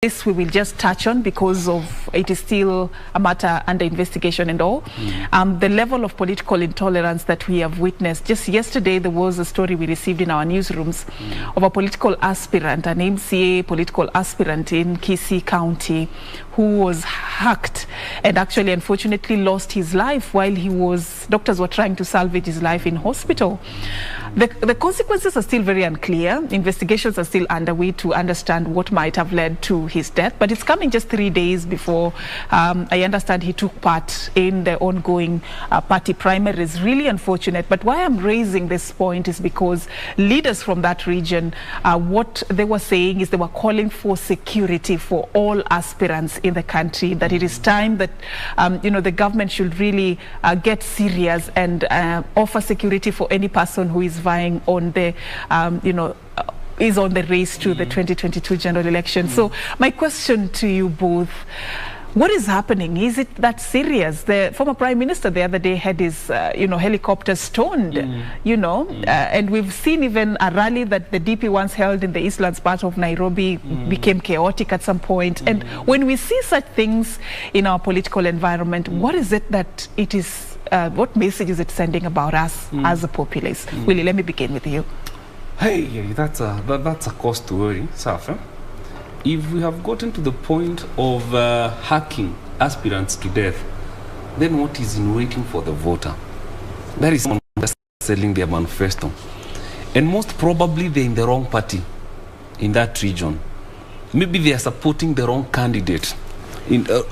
This we will just touch on because of it is still a matter under investigation and all. The level of political intolerance that we have witnessed. Just yesterday there was a story we received in our newsrooms of a political aspirant, an MCA political aspirant in Kisii County, who was hacked and actually unfortunately lost his life while doctors were trying to salvage his life in hospital. The consequences are still very unclear. Investigations are still underway to understand what might have led to his death, but it's coming just 3 days before I understand he took part in the ongoing party primaries. Really unfortunate. But why I'm raising this point is because leaders from that region, what they were saying is they were calling for security for all aspirants in the country, that it is time that the government should really get serious and offer security for any person who is vying on the is on the race to the 2022 general election. So my question to you both, what is happening? Is it that serious? The former Prime Minister the other day had his helicopter stoned, and we've seen even a rally that the DP once held in the Eastlands part of Nairobi became chaotic at some point. And when we see such things in our political environment, what is it that it is, what message is it sending about us as a populace? Willie, let me begin with you. Hey, that's a cause to worry, Serfine. If we have gotten to the point of hacking aspirants to death, then what is in waiting for the voter? That is someone just selling their manifesto. And most probably they're in the wrong party in that region. Maybe they are supporting the wrong candidate.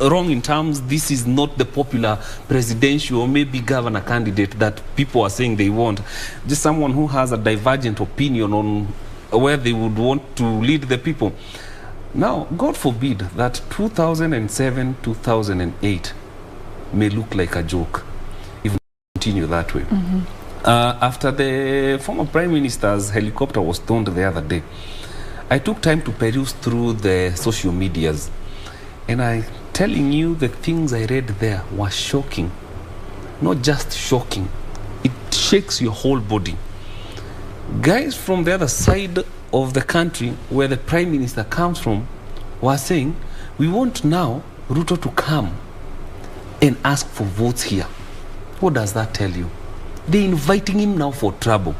Wrong in terms, this is not the popular presidential or maybe governor candidate that people are saying they want. Just someone who has a divergent opinion on where they would want to lead the people. Now, God forbid that 2007, 2008 may look like a joke if we continue that way. After the former Prime Minister's helicopter was stoned the other day, I took time to peruse through the social medias. And I'm telling you, the things I read there were shocking. Not just shocking. It shakes your whole body. Guys from the other side of the country, where the Prime Minister comes from, were saying, we want now Ruto to come and ask for votes here. What does that tell you? They're inviting him now for trouble.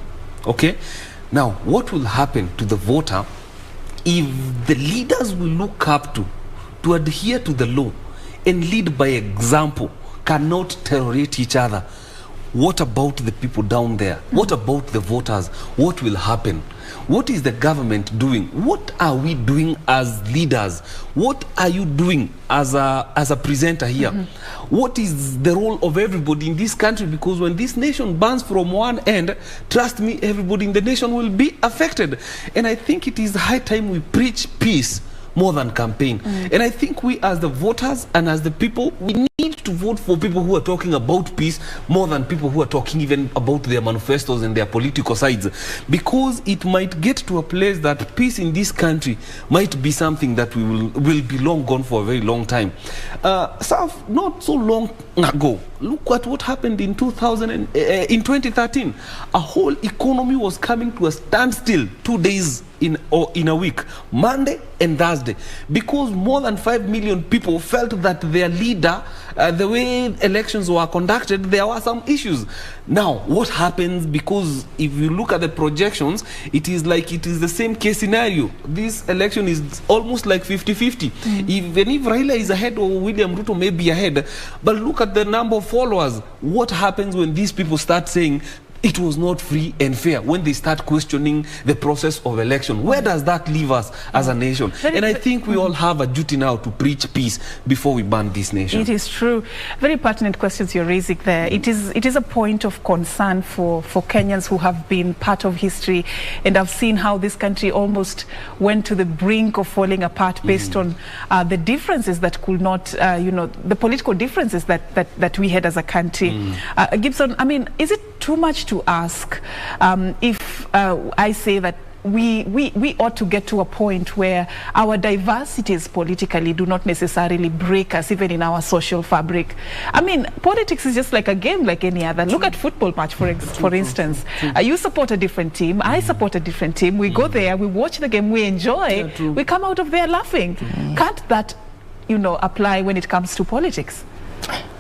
Okay? Now, what will happen to the voter if the leaders we look up to adhere to the law and lead by example cannot tolerate each other? What about the people down there? What about the voters? What will happen? What is the government doing? What are we doing as leaders? What are you doing as a presenter here? What is the role of everybody in this country? Because when this nation burns from one end, trust me, everybody in the nation will be affected. And I think it is high time we preach peace more than campaign. And I think we as the voters and as the people, we need to vote for people who are talking about peace more than people who are talking even about their manifestos and their political sides. Because it might get to a place that peace in this country might be something that will be long gone for a very long time. Not so long ago, look at what happened in 2013. A whole economy was coming to a standstill 2 days in a week, Monday and Thursday, because more than 5 million people felt that their leader, the way elections were conducted, there were some issues. Now, what happens? Because if you look at the projections, it is the same case scenario. This election is almost like 50-50. Even if Raila is ahead or William Ruto may be ahead, but look at the number of followers. What happens when these people start saying it was not free and fair, when they start questioning the process of election? Where does that leave us as a nation? And I think we all have a duty now to preach peace before we burn this nation. It is true. Very pertinent questions you're raising there. It is a point of concern for Kenyans who have been part of history and have seen how this country almost went to the brink of falling apart based on the differences that could not, the political differences that we had as a country. Gibson, I mean, is it too much to ask if I say that we ought to get to a point where our diversities politically do not necessarily break us, even in our social fabric. I mean, politics is just like a game like any other. Look at football match, for instance. You support a different team, I support a different team. We go there, we watch the game, we enjoy, we come out of there laughing. Can't that, you know, apply when it comes to politics?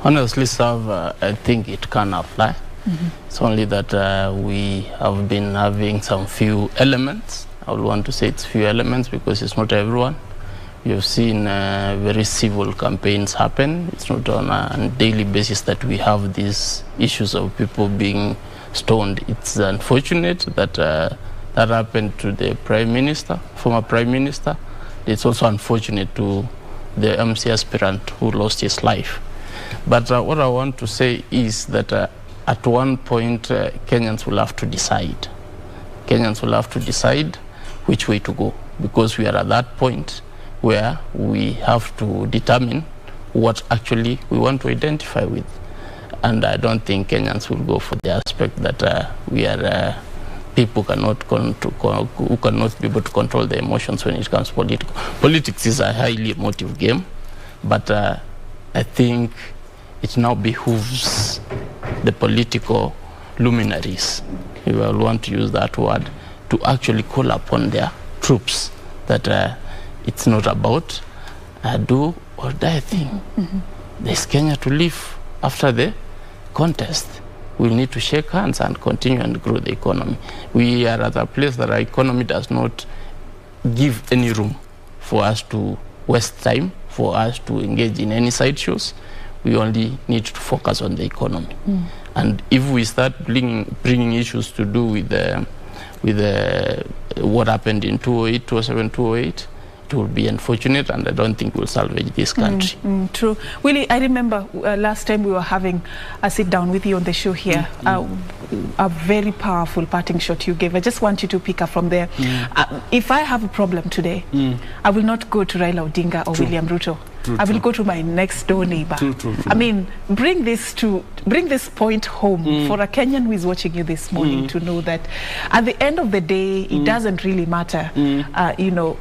Honestly, Sav, I think it can apply. It's only that we have been having some few elements. I would want to say it's few elements because it's not everyone. You've seen very civil campaigns happen. It's not on a daily basis that we have these issues of people being stoned. It's unfortunate that that happened to the Prime Minister, former Prime Minister. It's also unfortunate to the MC aspirant who lost his life. But what I want to say is that at one point, Kenyans will have to decide. Kenyans will have to decide which way to go, because we are at that point where we have to determine what actually we want to identify with. And I don't think Kenyans will go for the aspect that we are people who cannot be able to control their emotions when it comes to politics. Politics is a highly emotive game, but I think it now behooves the political luminaries, if I want to use that word, to actually call upon their troops that it's not about a do or die thing. There's Kenya to live after the contest. We need to shake hands and continue and grow the economy. We are at a place that our economy does not give any room for us to waste time, for us to engage in any sideshows. We only need to focus on the economy. And if we start bringing issues to do with what happened in 2008, 2007, 2008, it will be unfortunate, and I don't think we'll salvage this country. True. Willie, I remember last time we were having a sit down with you on the show here, a very powerful parting shot you gave. I just want you to pick up from there. If I have a problem today, I will not go to Raila Odinga or William Ruto. I will go to my next door neighbor. I mean, bring this point home for a Kenyan who is watching you this morning to know that at the end of the day, it doesn't really matter, you know,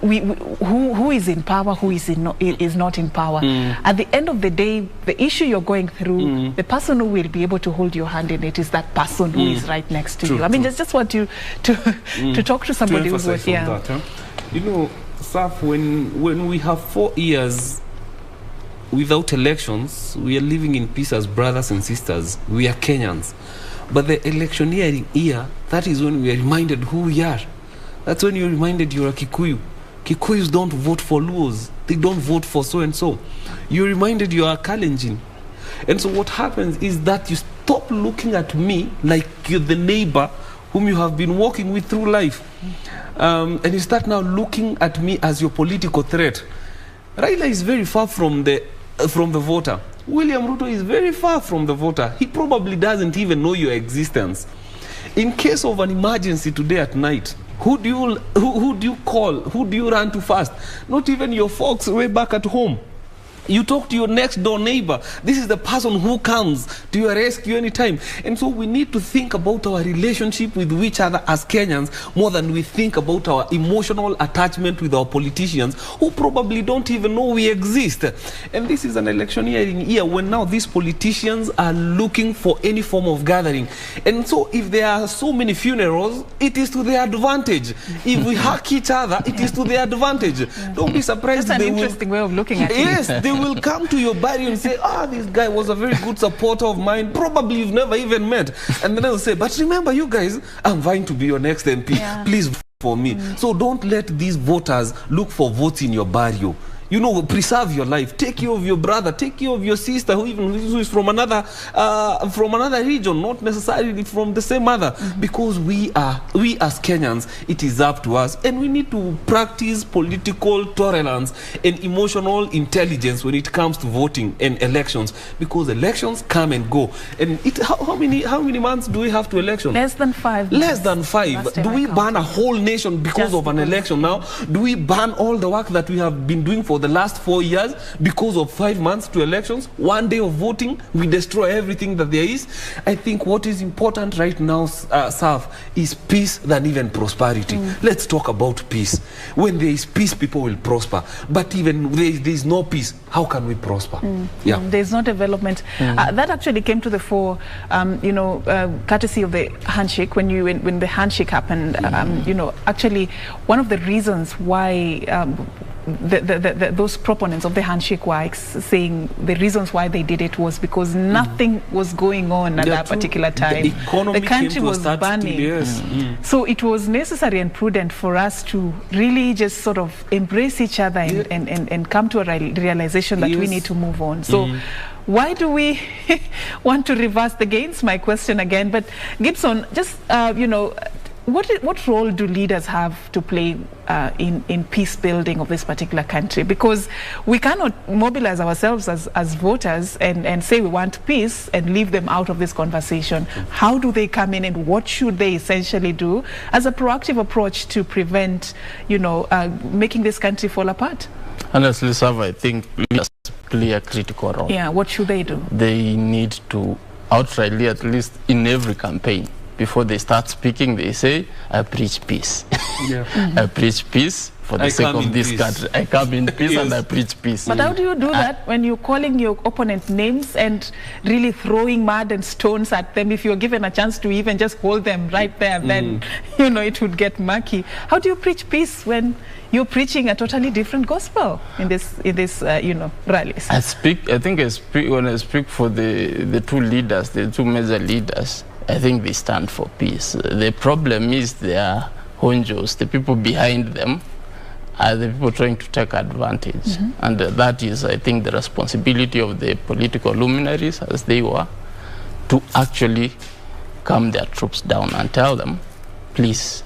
who is in power, who is not in power. At the end of the day, the issue you're going through, the person who will be able to hold your hand in it is that person who is right next to you. I mean, just want you to talk to somebody who's here. You know, Saf, when we have 4 years without elections, we are living in peace as brothers and sisters. We are Kenyans. But the electioneering year, that is when we are reminded who we are. That's when you're reminded you're a Kikuyu. Kikuyus don't vote for Luos. They don't vote for so-and-so. You're reminded you're a Kalenjin. And so what happens is that you stop looking at me like you're the neighbor whom you have been walking with through life. And you start now looking at me as your political threat. Raila is very far from the voter. William Ruto is very far from the voter. He probably doesn't even know your existence. In case of an emergency today at night, who do you call? Who do you run to first? Not even your folks way back at home. You talk to your next door neighbor. This is the person who comes to your rescue anytime. And so we need to think about our relationship with each other as Kenyans more than we think about our emotional attachment with our politicians who probably don't even know we exist. And this is an electioneering year when now these politicians are looking for any form of gathering. And so if there are so many funerals, it is to their advantage. If we hack each other, it is to their advantage. Don't be surprised. That's an interesting way of looking at it. Yes, they will come to your burial and say, this guy was a very good supporter of mine. Probably you've never even met. And then they'll say, but remember you guys, I'm vying to be your next MP. Please vote for me. So don't let these voters look for votes in your burial. You know, preserve your life. Take care of your brother. Take care of your sister, who is from another region, not necessarily from the same mother. Because we as Kenyans, it is up to us, and we need to practice political tolerance and emotional intelligence when it comes to voting and elections. Because elections come and go. And how many months do we have to election? Less than 5. Less than 5. Do we ban a whole nation because of an election now? Do we ban all the work that we have been doing for the last 4 years, because of 5 months to elections, 1 day of voting, we destroy everything that there is. I think what is important right now, Saf, is peace than even prosperity. Let's talk about peace. When there is peace, people will prosper. But even there is no peace, how can we prosper? There's no development. That actually came to the fore, courtesy of the handshake. When the handshake happened, actually one of the reasons why those proponents of the handshake were saying the reasons why they did it was because nothing was going on at that particular time. The country was burning. So it was necessary and prudent for us to really just sort of embrace each other and come to a realization that we need to move on. So why do we want to reverse the gains? My question again. But Gibson, just what role do leaders have to play in peace building of this particular country? Because we cannot mobilize ourselves as voters and say we want peace and leave them out of this conversation. How do they come in, and what should they essentially do as a proactive approach to prevent, making this country fall apart? Honestly, Sav, I think leaders play a critical role. Yeah, what should they do? They need to outrightly, at least in every campaign, before they start speaking, they say, I preach peace. I preach peace for the sake of this country. I come in peace and I preach peace. But how do you do that when you're calling your opponent names and really throwing mud and stones at them? If you're given a chance to even just hold them right there, then, it would get murky. How do you preach peace when you're preaching a totally different gospel in this rallies? When I speak for the two leaders, the two major leaders, I think they stand for peace. The problem is their honjos, the people behind them, are the people trying to take advantage. And that is, I think, the responsibility of the political luminaries, as they were, to actually calm their troops down and tell them, please,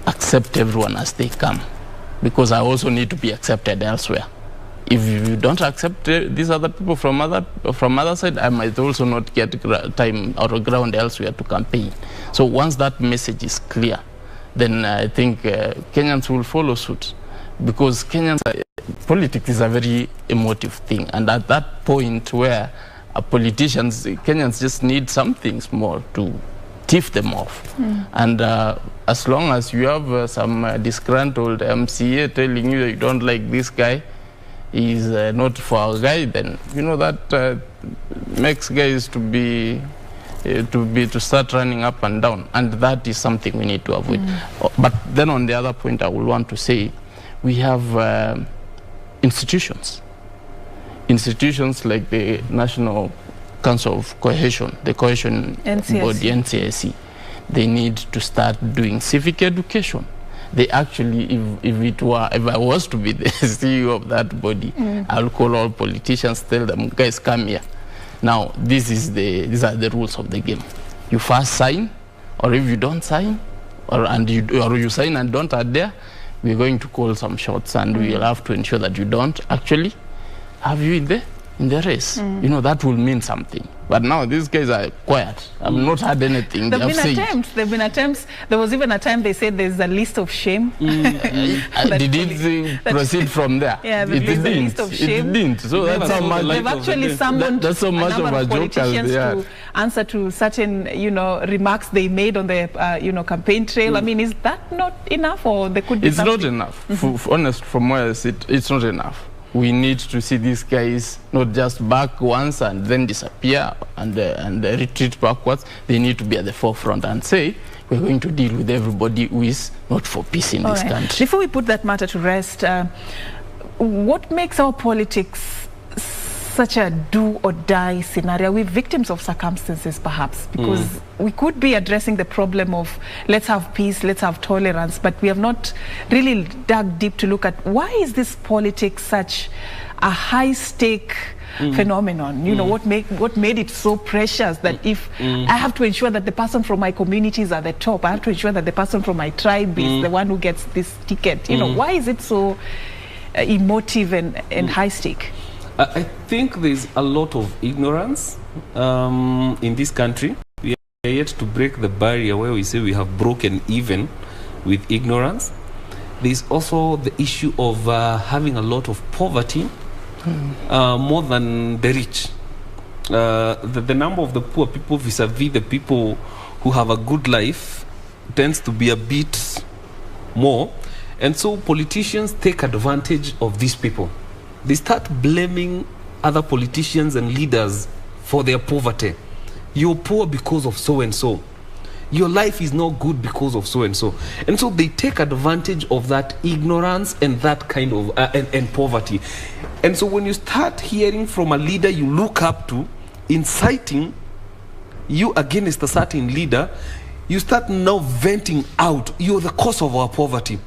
accept everyone as they come, because I also need to be accepted elsewhere. If you don't accept these other people from other side, I might also not get time or ground elsewhere to campaign. So once that message is clear, then I think Kenyans will follow suit, because politics is a very emotive thing, and at that point where Kenyans just need something small to tiff them off. And as long as you have some disgruntled MCA telling you that you don't like this guy, is not for our guy, then that makes guys to start running up and down, and that is something we need to avoid. But then on the other point, I would want to say we have institutions like the National Council of Cohesion, the Cohesion Body, NCSC. They need to start doing civic education. They actually, if I was to be the CEO of that body, I'll call all politicians, tell them, guys, come here. Now, these are the rules of the game. You first sign, or if you don't sign, or you sign and don't adhere, we're going to call some shots, and we'll have to ensure that you don't actually have you in the race. That will mean something. But now these guys are quiet. I've not heard anything. There have been attempts. There was even a time they said there's a list of shame. Did it proceed from there? Yeah, it didn't. It didn't. So that's how much. They've actually summoned that's so much a number of of politicians to answer to certain, remarks they made on the, campaign trail. I mean, is that not enough, or there could be? It's not enough. Honest, from where I sit, it's not enough. We need to see these guys not just back once and then disappear and retreat backwards. They need to be at the forefront and say, we're going to deal with everybody who is not for peace in this country. Before we put that matter to rest, what makes our politics such a do-or-die scenario? We're victims of circumstances, perhaps, because we could be addressing the problem of let's have peace, let's have tolerance, but we have not really dug deep to look at why is this politics such a high-stake phenomenon? What made it so precious that if I have to ensure that the person from my community is at the top, I have to ensure that the person from my tribe is the one who gets this ticket. Why is it so emotive and high-stake? I think there's a lot of ignorance in this country. We are yet to break the barrier where we say we have broken even with ignorance. there's also the issue of having a lot of poverty, more than the rich. The number of the poor people vis-a-vis the people who have a good life tends to be a bit more. And so politicians take advantage of these people. They start blaming other politicians and leaders for their poverty. You're poor because of so and so. Your life is not good because of so and so. And so they take advantage of that ignorance and that kind of and poverty. And so when you start hearing from a leader you look up to inciting you against a certain leader, you start now venting out, you're the cause of our poverty.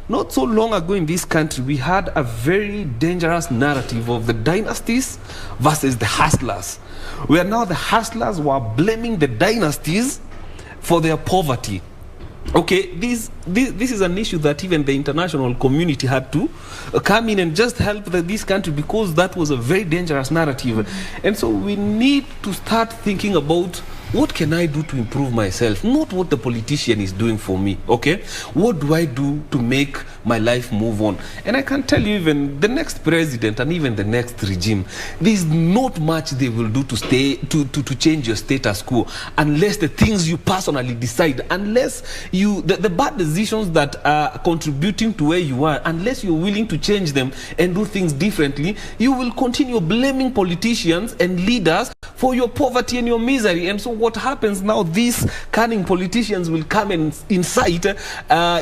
Not so long ago in this country, we had a very dangerous narrative of the dynasties versus the hustlers, where now the hustlers were blaming the dynasties for their poverty. Okay, this is an issue that even the international community had to come in and just help this country, because that was a very dangerous narrative. And so we need to start thinking about, what can I do to improve myself? Not what the politician is doing for me, okay? What do I do to make my life move on? And I can tell you, even the next president and even the next regime, there's not much they will do to change your status quo, unless the things you personally decide, unless the bad decisions that are contributing to where you are, unless you're willing to change them and do things differently, you will continue blaming politicians and leaders for your poverty and your misery. And so what happens now, these cunning politicians will come and incite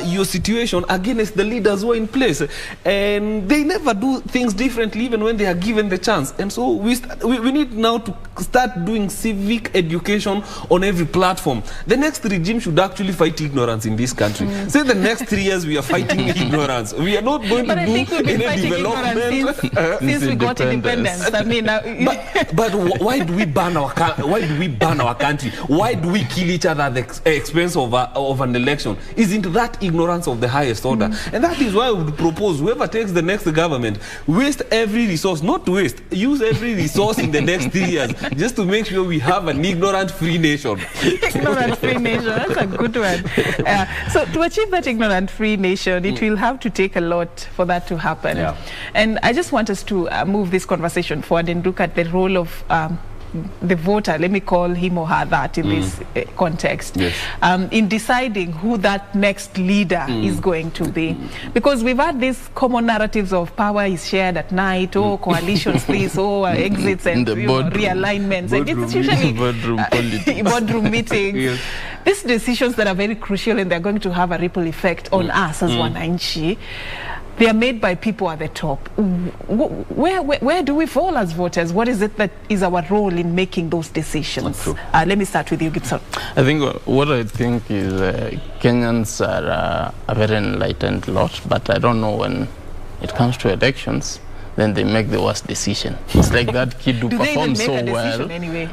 your situation against the leaders who are in place, and they never do things differently even when they are given the chance. And so we need now to start doing civic education on every platform. The next regime should actually fight ignorance in this country. Say the next 3 years we are fighting ignorance. We are not going to do any development since we got independence. I mean, but why do we ban our country? Why do we kill each other at the expense of an election? Isn't that ignorance of the highest order? And that is why I would propose, whoever takes the next government, waste every resource, not to waste, use every resource in the next 3 years, just to make sure we have an ignorant-free nation. Ignorant-free nation, that's a good one. So to achieve that ignorant-free nation, it will have to take a lot for that to happen. Yeah. And I just want us to move this conversation forward and look at the role of the voter, let me call him or her that in this context, yes. In deciding who that next leader is going to be. Because we've had these common narratives of power is shared at night, or coalitions this, or exits and realignments. And it's usually boardroom meetings. Yes. These decisions that are very crucial, and they're going to have a ripple effect on us as wananchi. They are made by people at the top. Where do we fall as voters? What is it that is our role in making those decisions? Let me start with you, Gibson. I think what I think is Kenyans are a very enlightened lot, but I don't know, when it comes to elections, then they make the worst decision. It's like that kid who performs so well. Anyway?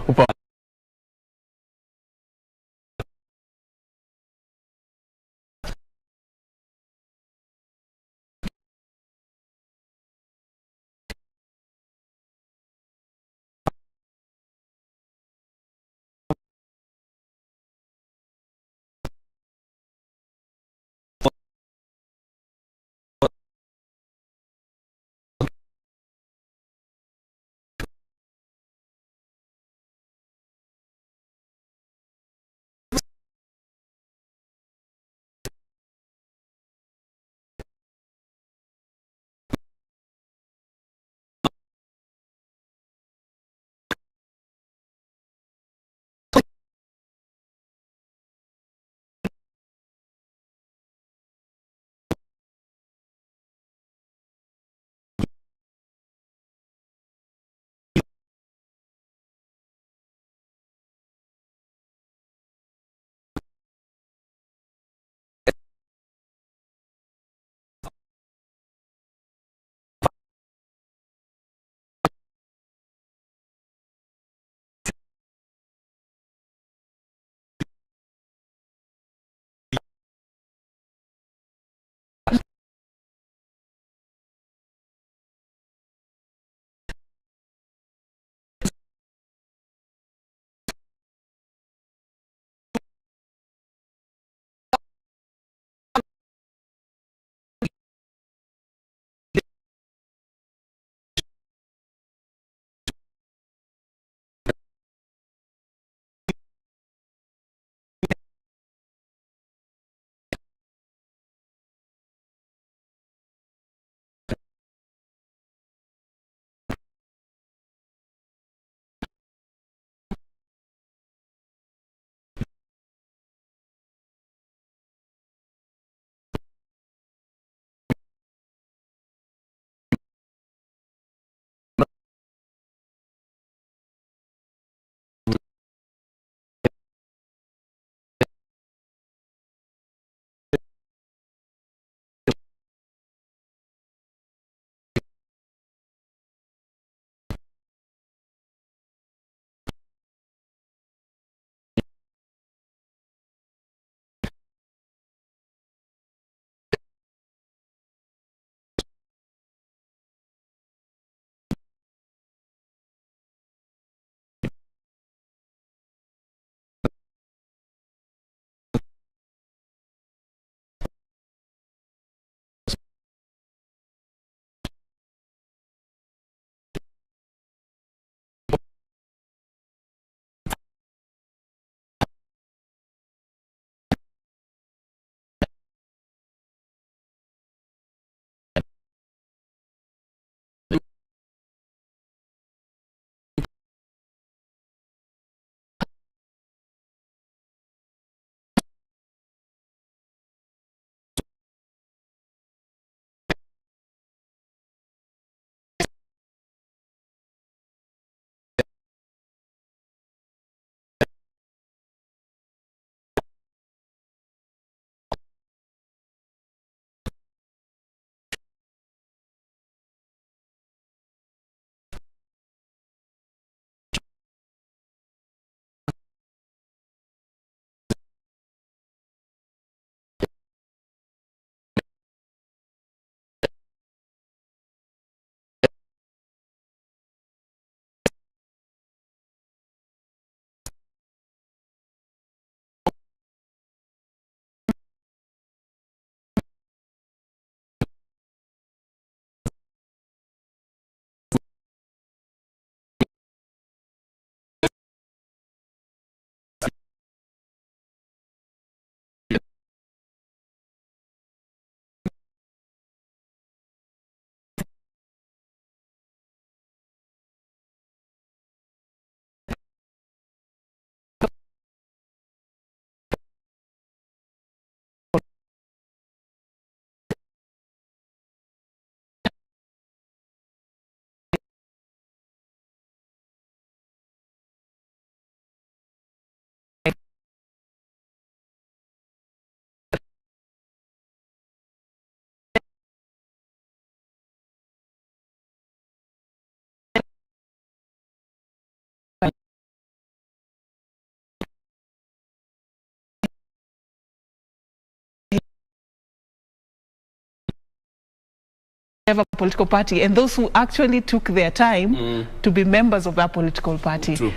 a political party and those who actually took their time to be members of that political party. True.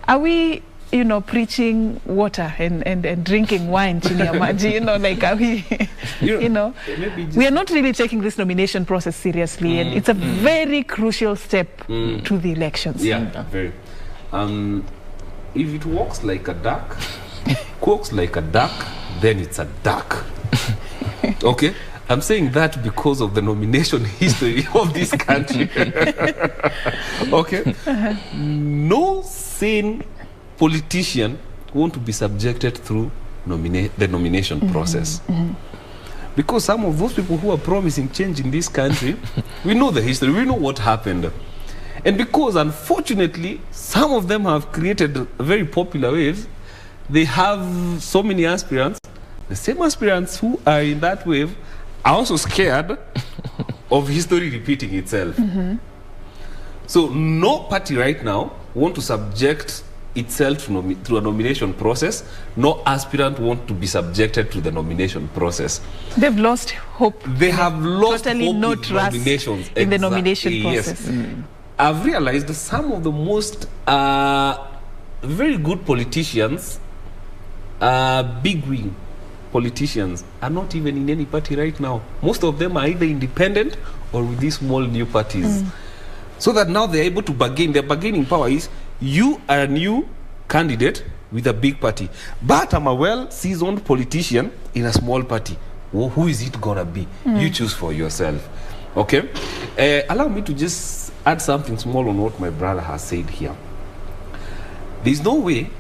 Are we, preaching water and drinking wine, chini ya maji, like are we, we are not really taking this nomination process seriously, and it's a very crucial step to the elections. Yeah, very. If it walks like a duck, quacks like a duck, then it's a duck. Okay? I'm saying that because of the nomination history of this country. Okay? No sane politician want to be subjected through the nomination process. Because some of those people who are promising change in this country, we know the history, we know what happened. And because, unfortunately, some of them have created very popular waves, they have so many aspirants. The same aspirants who are in that wave are also scared of history repeating itself. So no party right now want to subject itself to a nomination process. No aspirant want to be subjected to the nomination process. They've lost hope. They have lost totally hope no in trust nominations. in the nomination process. Yes. I've realized that some of the most very good politicians, big wing politicians, are not even in any party right now. Most of them are either independent or with these small new parties. So that now they're able to bargain. Their bargaining power is, you are a new candidate with a big party, but I'm a well-seasoned politician in a small party. Well, who is it gonna be? You choose for yourself. Okay? Allow me to just add something small on what my brother has said here. There's no way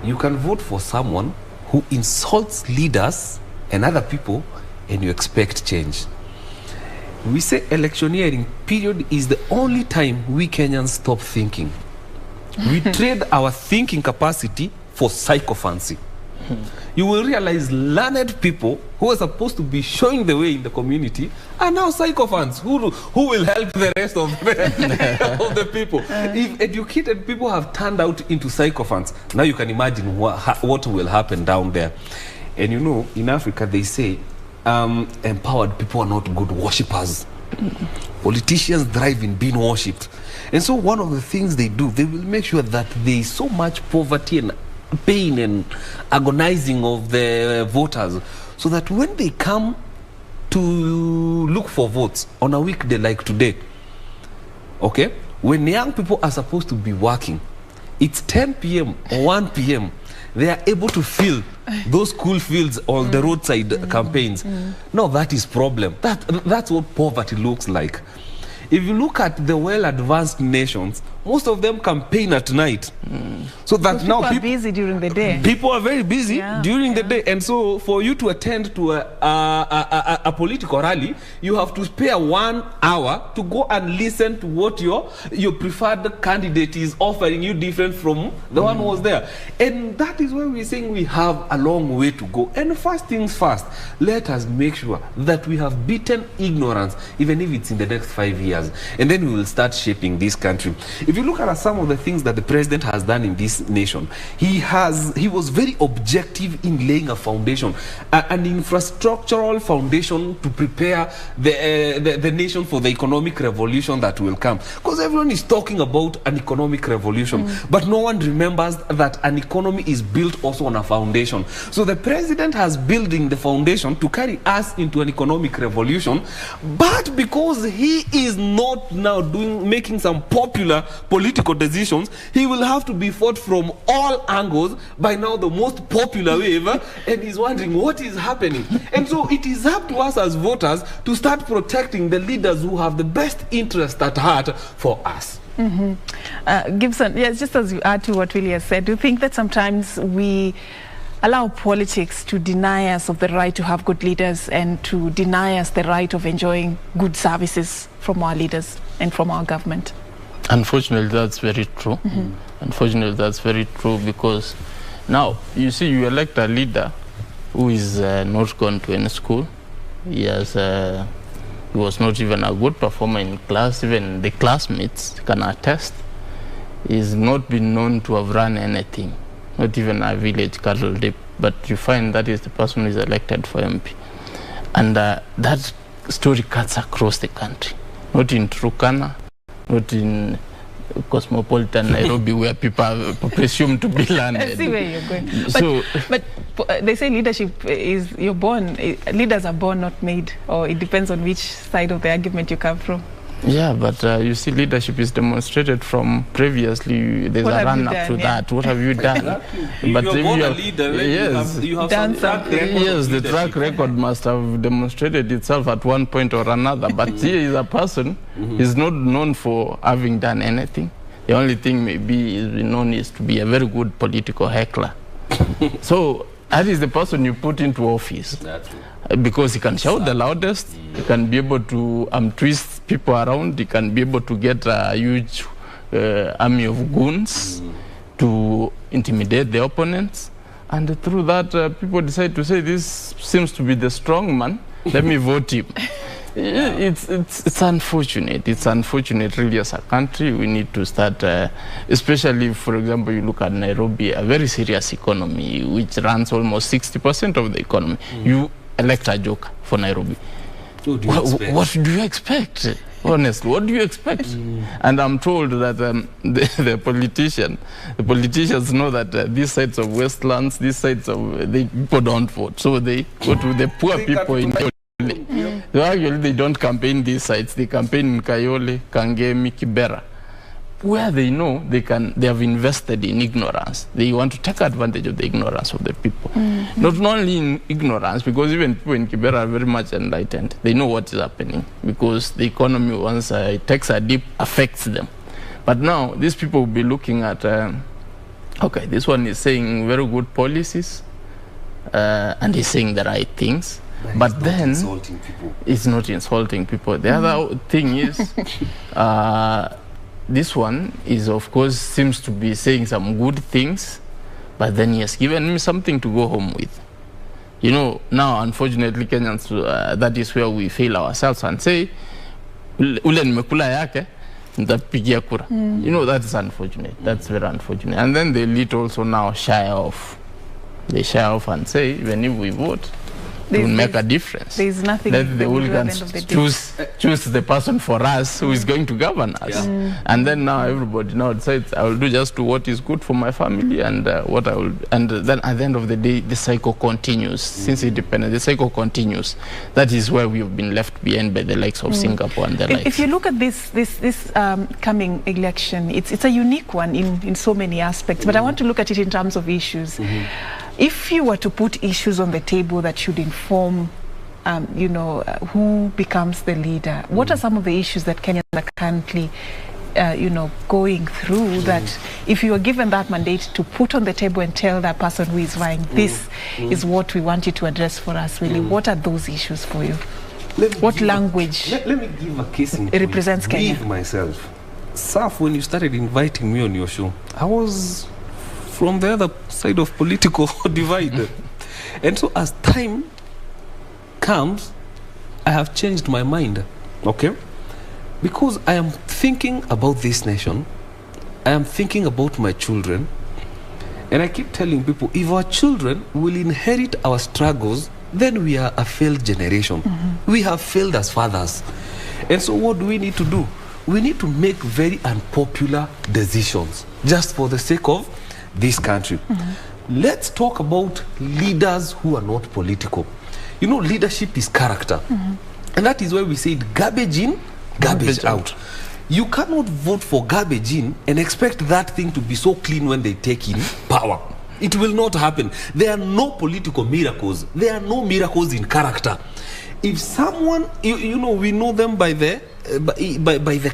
you can vote for someone who insults leaders and other people and you expect change. We say electioneering period is the only time we Kenyans stop thinking. We trade our thinking capacity for sycophancy. You will realize learned people who are supposed to be showing the way in the community are now sycophants who will help the rest of the people. If educated people have turned out into sycophants, now you can imagine what will happen down there. And in Africa they say empowered people are not good worshippers. Politicians thrive in being worshipped. And so one of the things they do, they will make sure that there is so much poverty and pain and agonizing of the voters, so that when they come to look for votes on a weekday like today, okay, when young people are supposed to be working, it's 10 p.m. or 1 p.m. they are able to fill those school fields or the roadside campaigns. No, that is problem. That's what poverty looks like. If you look at the well-advanced nations, most of them campaign at night. So that people now are busy during the day. People are very busy during the day, and so for you to attend to a political rally, you have to spare 1 hour to go and listen to what your preferred candidate is offering you, different from the one who was there. And that is why we're saying we have a long way to go. And first things first, let us make sure that we have beaten ignorance, even if it's in the next 5 years, and then we will start shaping this country. If you look at some of the things that the president has done in this nation, he was very objective in laying a foundation, an infrastructural foundation to prepare the nation for the economic revolution that will come. Because everyone is talking about an economic revolution, but no one remembers that an economy is built also on a foundation. So the president has building the foundation to carry us into an economic revolution, but because he is not now making some popular political decisions, he will have to be fought from all angles by now the most popular wave, and he's wondering what is happening. And so it is up to us as voters to start protecting the leaders who have the best interest at heart for us. Gibson, yes, just as you add to what Willie has said, do you think that sometimes we allow politics to deny us of the right to have good leaders and to deny us the right of enjoying good services from our leaders and from our government? Unfortunately, that's very true. Unfortunately, that's very true, because now, you see, you elect a leader who is not gone to any school. He was not even a good performer in class. Even the classmates can attest. He's not been known to have run anything, not even a village cattle dip. But you find that is the person who is elected for MP. And that story cuts across the country, not in Turkana, not in cosmopolitan Nairobi where people are presumed to be learned. I see where you're going. But they say leadership is, leaders are born, not made, or it depends on which side of the argument you come from. Yeah, but you see, leadership is demonstrated from previously. There's a run-up to that. What have you done? Exactly. But if you're a leader, yes, you have done some track record. Yes, the track record must have demonstrated itself at one point or another. But here is a person is not known for having done anything. The only thing maybe is known is to be a very good political heckler. So that is the person you put into office. That's true. Because he can shout the loudest, he can be able to twist people around, he can be able to get a huge army of goons to intimidate the opponents. And through that, people decide to say, this seems to be the strong man, let me vote him. It's unfortunate. It's unfortunate really as a country. We need to start, especially, for example, you look at Nairobi, a very serious economy, which runs almost 60% of the economy. You elect a joker for Nairobi. What do you expect? Honestly, what do you expect? And I'm told that the politicians know that these sides of Westlands, these sides of the people don't vote, so they go to the poor people in Kayole. So actually, they don't campaign these sides. They campaign in Kayole, Kangemi, Kibera, where they know they have invested in ignorance. They want to take advantage of the ignorance of the people. Not only in ignorance, because even people in Kibera are very much enlightened. They know what is happening, because the economy, once it takes a dip, affects them. But now, these people will be looking at, okay, this one is saying very good policies, and he's saying the right things. But then, it's not insulting people. The other thing is, this one is, of course, seems to be saying some good things, but then he has given me something to go home with. You know, now, unfortunately, Kenyans, that is where we fail ourselves and say, ule nimekula yake, nitapigia kura. You know, that is unfortunate. That's very unfortunate. And then the elite also now shy off. They shy off and say, even if we vote, it will make a difference. There is nothing. Let the hooligans choose the person for us who is going to govern us. And then now everybody now decides, I will do just what is good for my family, and what I will. And then at the end of the day, the cycle continues. Since independence, the cycle continues. That is where we have been left behind by the likes of Singapore and the likes. If you look at this coming election, it's a unique one in so many aspects. But I want to look at it in terms of issues. If you were to put issues on the table that should inform, who becomes the leader, what are some of the issues that Kenyans are currently, going through, that if you were given that mandate to put on the table and tell that person who is vying, this is what we want you to address for us, Willie, what are those issues for you? What language let me give a case in represents Kenya? Myself. Saf, when you started inviting me on your show, I was from the other side of political divide. And so as time comes, I have changed my mind, okay? Because I am thinking about this nation, I am thinking about my children, and I keep telling people, if our children will inherit our struggles, then we are a failed generation. We have failed as fathers. And so what do we need to do? We need to make very unpopular decisions, just for the sake of this country. Let's talk about leaders who are not political. You know, leadership is character. And that is why we say garbage in, garbage out. You cannot vote for garbage in and expect that thing to be so clean when they take in power. It will not happen. There are no political miracles. There are no miracles in character. If someone, we know them by the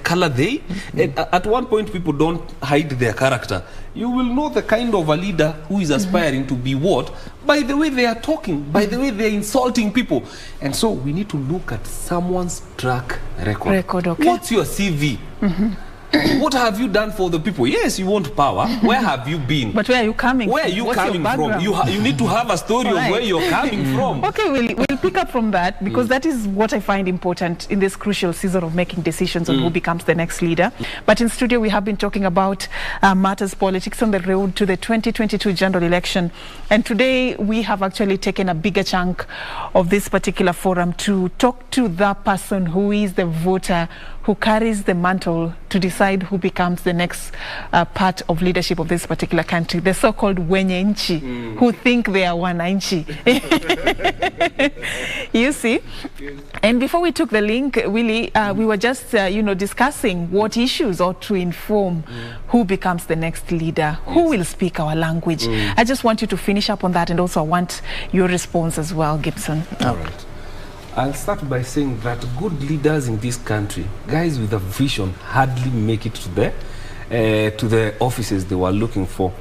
color they, and at one point people don't hide their character. You will know the kind of a leader who is aspiring to be what? By the way they are talking, by the way they are insulting people. And so we need to look at someone's track record. Okay. What's your CV? What have you done for the people? Yes, you want power. Where have you been? But where are you coming Where from? are you What's coming from? You need to have a story of where you're coming from. Okay, we'll pick up from that, because that is what I find important in this crucial season of making decisions on who becomes the next leader. But in studio, we have been talking about matters politics on the road to the 2022 general election. And today, we have actually taken a bigger chunk of this particular forum to talk to the person who is the voter who carries the mantle to decide who becomes the next part of leadership of this particular country, the so-called wenye nchi, who think they are wananchi. You see? And before we took the link, Willie, we were just, discussing what issues ought to inform who becomes the next leader, who will speak our language. I just want you to finish up on that, and also I want your response as well, Gibson. All right. I'll start by saying that good leaders in this country, guys with a vision, hardly make it to the offices they were looking for,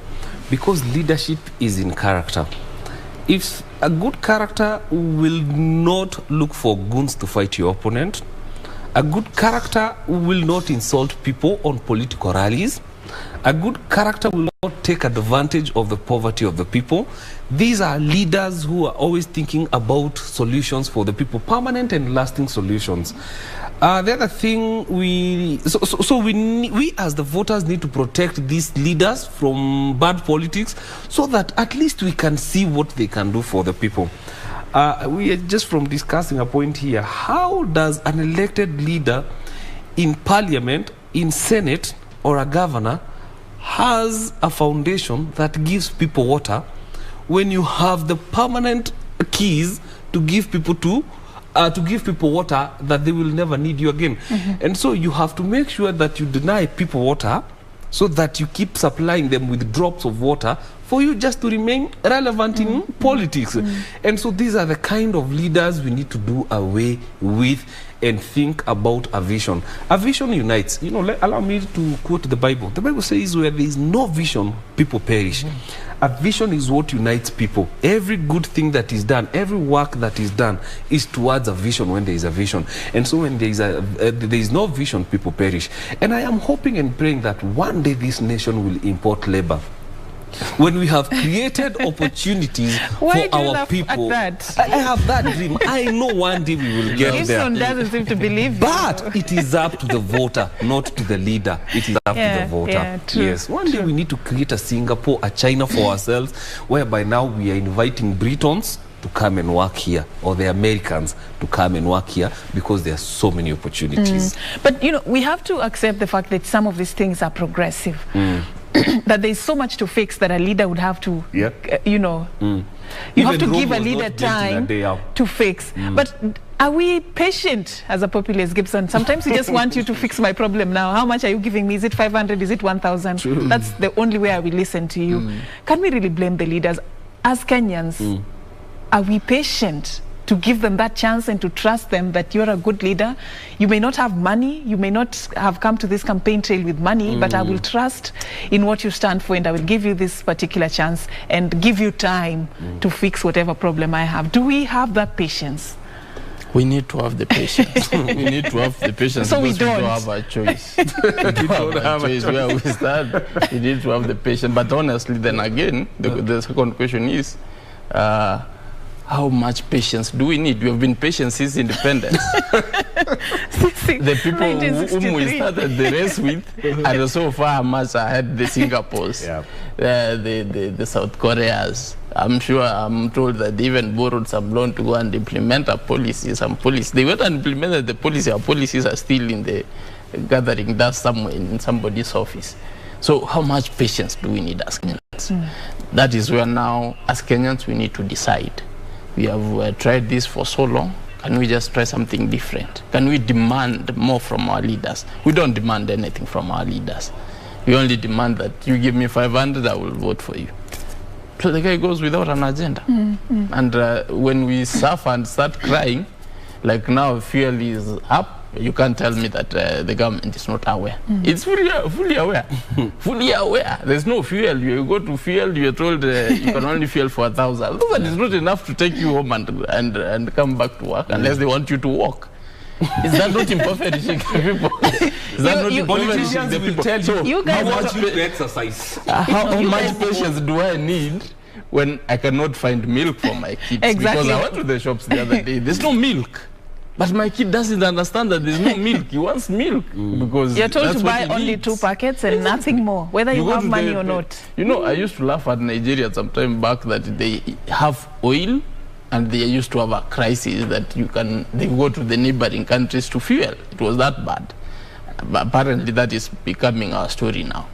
because leadership is in character. If a good character will not look for goons to fight your opponent, a good character will not insult people on political rallies, a good character will not take advantage of the poverty of the people. These are leaders who are always thinking about solutions for the people, permanent and lasting solutions. The other thing, we as the voters need to protect these leaders from bad politics, so that at least we can see what they can do for the people. We are just from discussing a point here. How does an elected leader in parliament, in Senate, or a governor has a foundation that gives people water when you have the permanent keys to give people water that they will never need you again? And so you have to make sure that you deny people water, so that you keep supplying them with drops of water for you just to remain relevant in politics. And so these are the kind of leaders we need to do away with and think about a vision. A vision unites. Allow me to quote the Bible. The Bible says, where there is no vision, people perish. A vision is what unites people. Every good thing that is done, every work that is done is towards a vision when there is a vision. And so when there is no vision, people perish. And I am hoping and praying that one day this nation will import labor. When we have created opportunities for our people. I have that dream. I know one day we will get there. Gibson doesn't seem to believe. But it is up to the voter, not to the leader. It is up to the voter. Yeah, true, yes. One day we need to create a Singapore, a China for ourselves, whereby now we are inviting Britons to come and work here, or the Americans to come and work here, because there are so many opportunities. But we have to accept the fact that some of these things are progressive. That there's so much to fix that a leader would have to, you have to give a leader time to fix. But are we patient as a populace, Gibson? Sometimes we just want you to fix my problem now. How much are you giving me? Is it 500? Is it 1,000? That's the only way I will listen to you. Can we really blame the leaders? As Kenyans, are we patient to give them that chance and to trust them that you're a good leader? You may not have money, you may not have come to this campaign trail with money, but I will trust in what you stand for, and I will give you this particular chance and give you time to fix whatever problem I have. Do we have that patience? We need to have the patience. We need to have the patience, so because we don't have a choice. We don't have a choice where we start. We need to have the patience. But honestly, then again, the second question is, how much patience do we need? We have been patient since independence. The people whom we started the race with are so far much ahead the Singapores, the South Koreas. I'm told that they even borrowed some loan to go and implement a policy, They went and implemented the policy. Our policies are still in the gathering dust somewhere in somebody's office. So how much patience do we need as Kenyans? That is where now, as Kenyans, we need to decide. We have tried this for so long. Can we just try something different? Can we demand more from our leaders? We don't demand anything from our leaders. We only demand that you give me 500, I will vote for you. So the guy goes without an agenda. And when we suffer and start crying, like now fuel is up, you can't tell me that the government is not aware. It's fully aware. Fully aware. There's no fuel. You go to fuel, you're told you can only fuel for 1,000. That is not enough to take you home and come back to work, unless they want you to walk. Is that not impoverishing the people? Is that not impoverishing the people? Tell So you guys how much you exercise. how much patience do I need when I cannot find milk for my kids? Exactly. Because I went to the shops the other day. There's no milk. But my kid doesn't understand that there's no milk. He wants milk because You're told that's to buy what he only needs. 2 packets and nothing more, whether you go have to money the- or not. You know, I used to laugh at Nigeria some time back that they have oil and they used to have a crisis that they go to the neighboring countries to fuel. It was that bad. But apparently that is becoming our story now.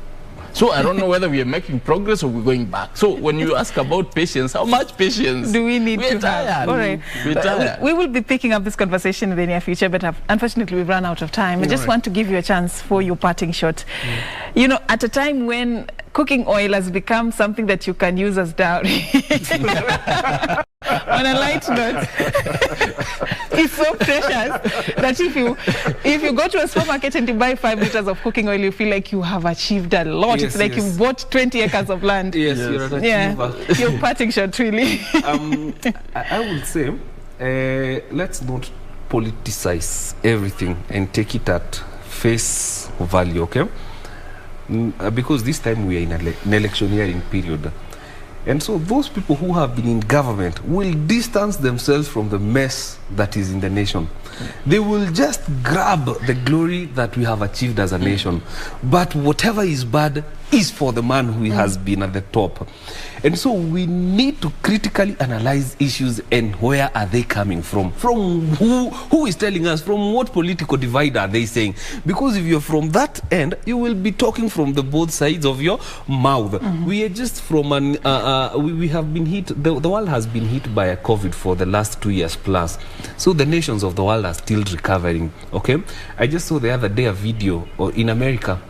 So I don't know whether we are making progress or we're going back. So when you ask about patience, how much patience Do we need we're to tired. have? All right. We're tired. We will be picking up this conversation in the near future, but unfortunately we've run out of time. I just want to give you a chance for your parting shot. You know, at a time when cooking oil has become something that you can use as dowry. On a light note, it's so precious that if you go to a supermarket and you buy 5 liters of cooking oil, you feel like you have achieved a lot. Yes, it's like you've bought 20 acres of land. Yes, you're an achiever. Yeah, your parting shot, really. I would say, let's not politicize everything and take it at face value, okay? Because this time we are in an electioneering period. And so those people who have been in government will distance themselves from the mess that is in the nation. They will just grab the glory that we have achieved as a nation. But whatever is bad is for the man who has been at the top. And so we need to critically analyze issues and where are they coming from? From who is telling us? From what political divide are they saying? Because if you're from that end, you will be talking from the both sides of your mouth. We are just from an we have been hit, the world has been hit by a COVID for the last 2 years plus. So the nations of the world are still recovering, okay? I just saw the other day a video in America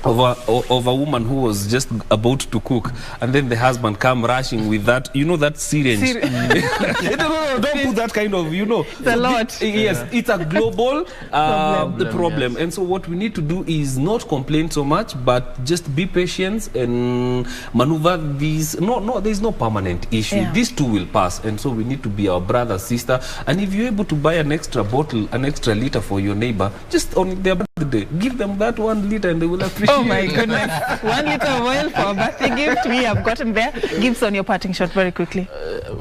of a woman who was just about to cook, and then the husband come rushing with that, you know, that syringe. No, don't put that kind of, you know. It's a lot. Yes, it's a global problem. Yes. And so what we need to do is not complain so much, but just be patient and maneuver these. No, there's no permanent issue. Yeah. These two will pass, and so we need to be our brother, sister. And if you're able to buy an extra bottle, an extra liter for your neighbor, just on their birthday, give them that 1 liter and they will appreciate. Oh my goodness. 1 liter of oil for a birthday gift. We have gotten there. Gibson, your parting shot very quickly.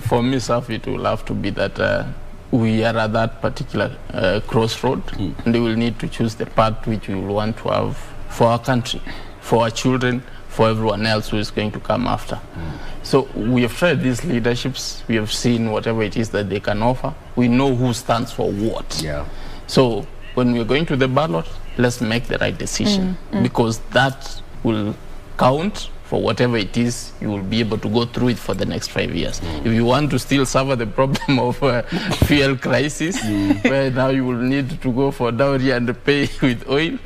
For me, Safi, it will have to be that we are at that particular crossroad, and we will need to choose the path which we will want to have for our country, for our children, for everyone else who is going to come after. So we have tried these leaderships. We have seen whatever it is that they can offer. We know who stands for what. Yeah. So when we're going to the ballot, let's make the right decision, because that will count for whatever it is. You will be able to go through it for the next 5 years. If you want to still suffer the problem of fuel crisis, where now you will need to go for dowry and pay with oil,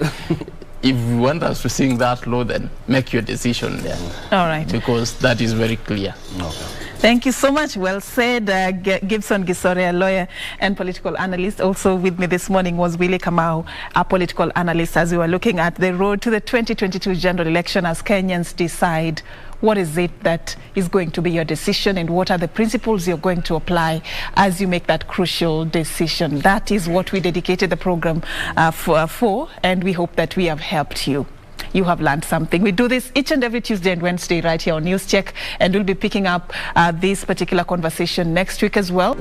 if you want us to sing that law, then make your decision there. All right. Because that is very clear. Okay. Thank you so much. Well said. Gibson Gisore, a lawyer and political analyst. Also with me this morning was Willie Kamau, a political analyst, as we were looking at the road to the 2022 general election as Kenyans decide what is it that is going to be your decision and what are the principles you're going to apply as you make that crucial decision. That is what we dedicated the program for, and we hope that we have helped you. You have learned something. We do this each and every Tuesday and Wednesday right here on News Check, and we'll be picking up this particular conversation next week as well.